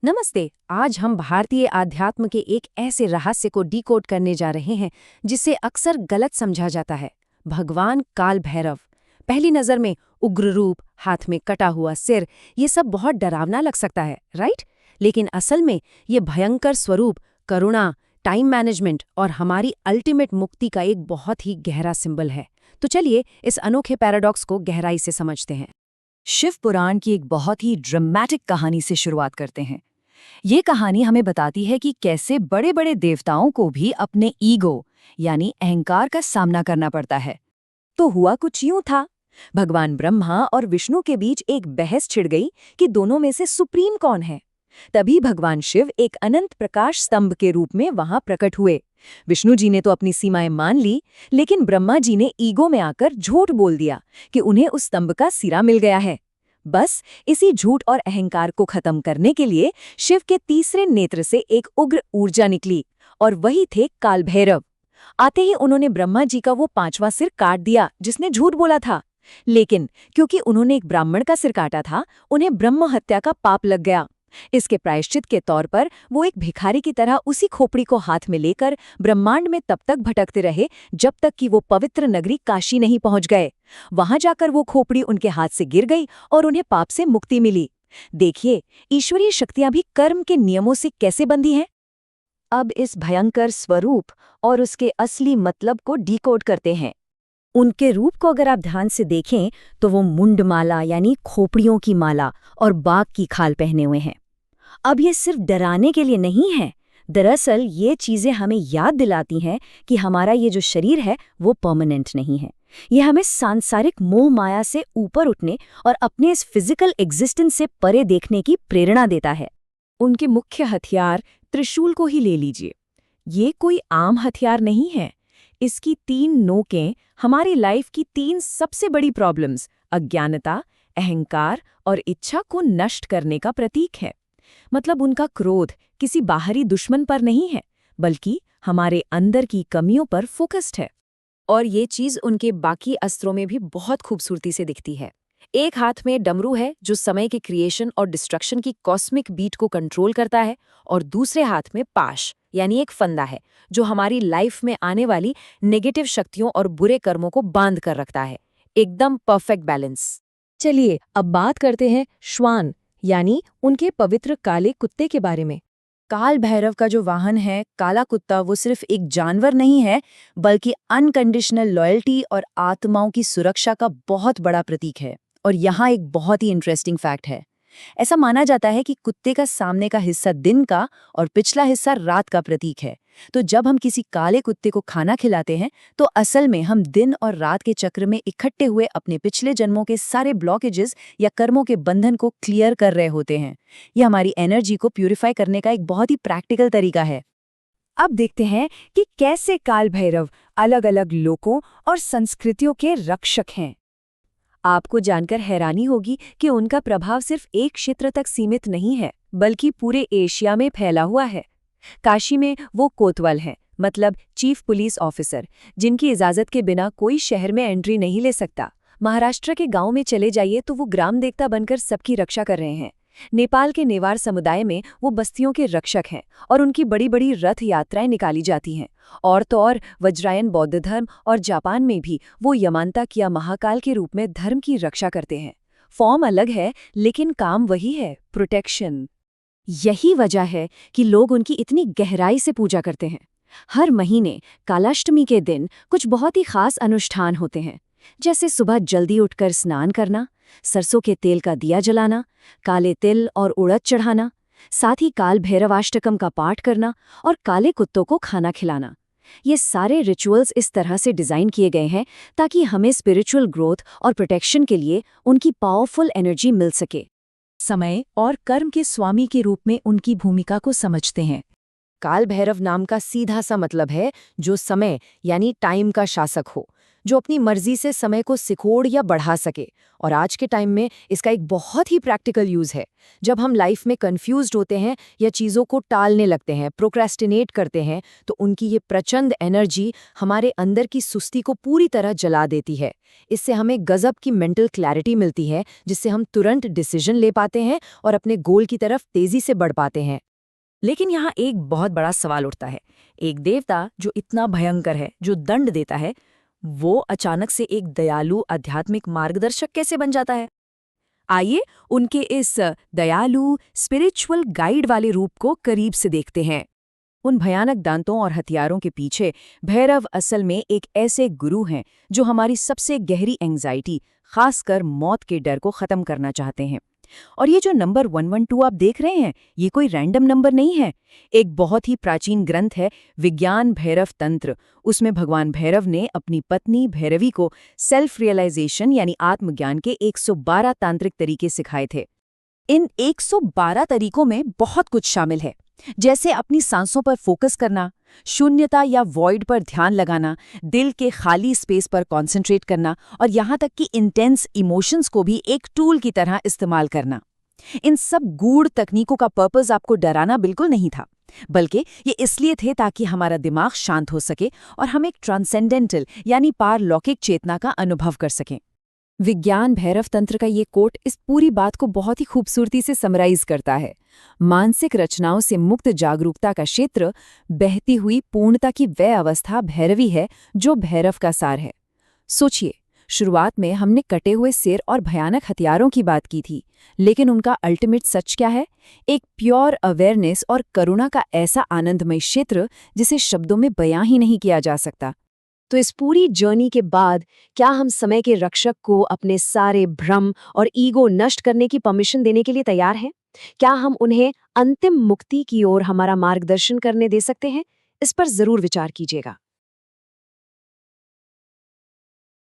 नमस्ते। आज हम भारतीय आध्यात्म के एक ऐसे रहस्य को डिकोड करने जा रहे हैं जिसे अक्सर गलत समझा जाता है। भगवान काल भैरव। पहली नजर में उग्र रूप, हाथ में कटा हुआ सिर, ये सब बहुत डरावना लग सकता है, राइट? लेकिन असल में ये भयंकर स्वरूप करुणा, टाइम मैनेजमेंट और हमारी अल्टीमेट मुक्ति का एक बहुत ही गहरा सिंबल है। तो चलिए इस अनोखे पैराडॉक्स को गहराई से समझते हैं। शिव पुराण की एक बहुत ही ड्रामेटिक कहानी से शुरुआत करते हैं। ये कहानी हमें बताती है कि कैसे बड़े बड़े देवताओं को भी अपने ईगो यानी अहंकार का सामना करना पड़ता है। तो हुआ कुछ यूं था, भगवान ब्रह्मा और विष्णु के बीच एक बहस छिड़ गई कि दोनों में से सुप्रीम कौन है। तभी भगवान शिव एक अनंत प्रकाश स्तंभ के रूप में वहां प्रकट हुए। विष्णु जी ने तो अपनी सीमाएं मान ली, लेकिन ब्रह्मा जी ने ईगो में आकर झूठ बोल दिया कि उन्हें उस स्तंभ का सिरा मिल गया है। बस इसी झूठ और अहंकार को खत्म करने के लिए शिव के तीसरे नेत्र से एक उग्र ऊर्जा निकली, और वही थे काल भैरव। आते ही उन्होंने ब्रह्मा जी का वो पांचवा सिर काट दिया जिसने झूठ बोला था। लेकिन क्योंकि उन्होंने एक ब्राह्मण का सिर काटा था, उन्हें ब्रह्म हत्या का पाप लग गया। इसके प्रायश्चित के तौर पर वो एक भिखारी की तरह उसी खोपड़ी को हाथ में लेकर ब्रह्मांड में तब तक भटकते रहे जब तक कि वो पवित्र नगरी काशी नहीं पहुंच गए। वहां जाकर वो खोपड़ी उनके हाथ से गिर गई और उन्हें पाप से मुक्ति मिली। देखिए, ईश्वरीय शक्तियां भी कर्म के नियमों से कैसे बंधी हैं। अब इस भयंकर स्वरूप और उसके असली मतलब को डिकोड करते हैं। उनके रूप को अगर आप ध्यान से देखें तो वो मुंडमाला यानी खोपड़ियों की माला और बाघ की खाल पहने हुए हैं। अब ये सिर्फ डराने के लिए नहीं है, दरअसल ये चीजें हमें याद दिलाती हैं कि हमारा ये जो शरीर है वो परमानेंट नहीं है। ये हमें सांसारिक मोह माया से ऊपर उठने और अपने इस फिजिकल एग्जिस्टेंस से परे देखने की प्रेरणा देता है। उनके मुख्य हथियार त्रिशूल को ही ले लीजिए। ये कोई आम हथियार नहीं है। इसकी 3 नोकें हमारी लाइफ की 3 सबसे बड़ी प्रॉब्लम्स, अज्ञानता, अहंकार और इच्छा को नष्ट करने का प्रतीक है। मतलब उनका क्रोध किसी बाहरी दुश्मन पर नहीं है, बल्कि हमारे अंदर की कमियों पर फोकस्ड है। और ये चीज उनके बाकी अस्त्रों में भी बहुत खूबसूरती से दिखती है। एक हाथ में डमरू है जो समय के क्रिएशन और डिस्ट्रक्शन की कॉस्मिक बीट को कंट्रोल करता है, और दूसरे हाथ में पाश यानी एक फंदा है जो हमारी लाइफ में आने वाली नेगेटिव शक्तियों और बुरे कर्मों को बांध कर रखता है। एकदम परफेक्ट बैलेंस। चलिए अब बात करते हैं श्वान यानी उनके पवित्र काले कुत्ते के बारे में। काल भैरव का जो वाहन है काला कुत्ता, वो सिर्फ एक जानवर नहीं है, बल्कि अनकंडीशनल लॉयल्टी और आत्माओं की सुरक्षा का बहुत बड़ा प्रतीक है। और यहाँ एक बहुत ही इंटरेस्टिंग फैक्ट है। ऐसा माना जाता है कि कुत्ते का सामने का हिस्सा दिन का और पिछला हिस्सा रात का प्रतीक है। तो जब हम किसी काले कुत्ते को खाना खिलाते हैं तो असल में हम दिन और रात के चक्र में इकट्ठे हुए अपने पिछले जन्मों के सारे ब्लॉकेजेस या कर्मों के बंधन को क्लियर कर रहे होते हैं। ये हमारी एनर्जी को प्यूरिफाई करने का एक बहुत ही प्रैक्टिकल तरीका है। अब देखते हैं कि कैसे काल भैरव अलग अलग लोकों और संस्कृतियों के रक्षक हैं। आपको जानकर हैरानी होगी कि उनका प्रभाव सिर्फ एक क्षेत्र तक सीमित नहीं है, बल्कि पूरे एशिया में फैला हुआ है। काशी में वो कोतवाल हैं, मतलब चीफ पुलिस ऑफिसर, जिनकी इजाजत के बिना कोई शहर में एंट्री नहीं ले सकता। महाराष्ट्र के गांव में चले जाइए तो वो ग्राम देवता बनकर सबकी रक्षा कर रहे हैं। नेपाल के नेवार समुदाय में वो बस्तियों के रक्षक हैं और उनकी बड़ी बड़ी रथ यात्राएं निकाली जाती हैं। और तो और वज्रायन बौद्ध धर्म और जापान में भी वो यमांतक या महाकाल के रूप में धर्म की रक्षा करते हैं। फॉर्म अलग है लेकिन काम वही है, प्रोटेक्शन। यही वजह है कि लोग उनकी इतनी गहराई से पूजा करते हैं। हर महीने कालाष्टमी के दिन कुछ बहुत ही खास अनुष्ठान होते हैं, जैसे सुबह जल्दी उठकर स्नान करना, सरसों के तेल का दिया जलाना, काले तिल और उड़द चढ़ाना, साथ ही काल भैरवाष्टकम का पाठ करना और काले कुत्तों को खाना खिलाना। ये सारे रिचुअल्स इस तरह से डिज़ाइन किए गए हैं ताकि हमें स्पिरिचुअल ग्रोथ और प्रोटेक्शन के लिए उनकी पावरफुल एनर्जी मिल सके। समय और कर्म के स्वामी के रूप में उनकी भूमिका को समझते हैं। काल भैरव नाम का सीधा सा मतलब है जो समय यानी टाइम का शासक हो, जो अपनी मर्जी से समय को सिकोड़ या बढ़ा सके। और आज के टाइम में इसका एक बहुत ही प्रैक्टिकल यूज है। जब हम लाइफ में कंफ्यूज्ड होते हैं या चीज़ों को टालने लगते हैं, प्रोक्रेस्टिनेट करते हैं, तो उनकी ये प्रचंड एनर्जी हमारे अंदर की सुस्ती को पूरी तरह जला देती है। इससे हमें गजब की मेंटल क्लैरिटी मिलती है, जिससे हम तुरंत डिसीजन ले पाते हैं और अपने गोल की तरफ तेजी से बढ़ पाते हैं। लेकिन यहाँ एक बहुत बड़ा सवाल उठता है। एक देवता जो इतना भयंकर है, जो दंड देता है, वो अचानक से एक दयालु आध्यात्मिक मार्गदर्शक कैसे बन जाता है? आइए उनके इस दयालु स्पिरिचुअल गाइड वाले रूप को करीब से देखते हैं। उन भयानक दांतों और हथियारों के पीछे भैरव असल में एक ऐसे गुरु हैं जो हमारी सबसे गहरी एंग्जाइटी, खासकर मौत के डर को खत्म करना चाहते हैं। और ये जो नंबर 112 आप देख रहे हैं, ये कोई रैंडम नंबर नहीं है। एक बहुत ही प्राचीन ग्रंथ है, विज्ञान भैरव तंत्र। उसमें भगवान भैरव ने अपनी पत्नी भैरवी को सेल्फ रियलाइजेशन यानी आत्मज्ञान के 112 तांत्रिक तरीके सिखाए थे। इन 112 तरीकों में बहुत कुछ शामिल है, जैसे अपनी सांसों पर फोकस करना, शून्यता या वॉइड पर ध्यान लगाना, दिल के खाली स्पेस पर कंसंट्रेट करना और यहाँ तक कि इंटेंस इमोशंस को भी एक टूल की तरह इस्तेमाल करना। इन सब गूढ़ तकनीकों का पर्पस आपको डराना बिल्कुल नहीं था, बल्कि ये इसलिए थे ताकि हमारा दिमाग शांत हो सके और हम एक ट्रांसेंडेंटल यानी पारलौकिक चेतना का अनुभव कर सकें। विज्ञान भैरव तंत्र का ये कोट इस पूरी बात को बहुत ही खूबसूरती से समराइज करता है। मानसिक रचनाओं से मुक्त जागरूकता का क्षेत्र, बहती हुई पूर्णता की वह अवस्था भैरवी है जो भैरव का सार है। सोचिए, शुरुआत में हमने कटे हुए सिर और भयानक हथियारों की बात की थी, लेकिन उनका अल्टीमेट सच क्या है? एक प्योर अवेयरनेस और करुणा का ऐसा आनंदमय क्षेत्र जिसे शब्दों में बयां ही नहीं किया जा सकता। तो इस पूरी जर्नी के बाद क्या हम समय के रक्षक को अपने सारे भ्रम और ईगो नष्ट करने की परमिशन देने के लिए तैयार हैं? क्या हम उन्हें अंतिम मुक्ति की ओर हमारा मार्गदर्शन करने दे सकते हैं? इस पर जरूर विचार कीजिएगा।